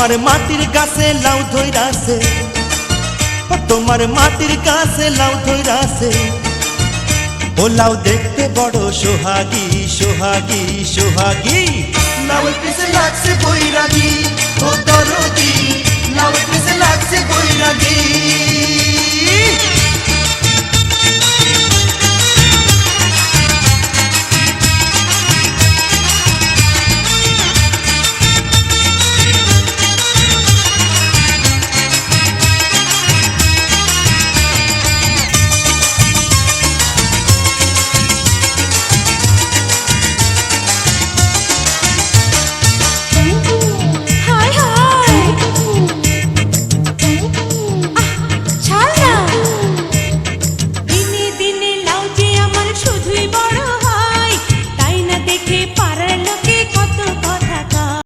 তোমার মাটির গাছে লাউ ধইরাছে, তোমার মাটির গাছে লাউ ধইরাছে। ও লাউ দেখতে বড় সোহাগী সোহাগী সোহাগী। লাউয়ের পিছে লাগছে বৈরাগী, ও দরদি লাউয়ের পিছে লাগছে বৈরাগী।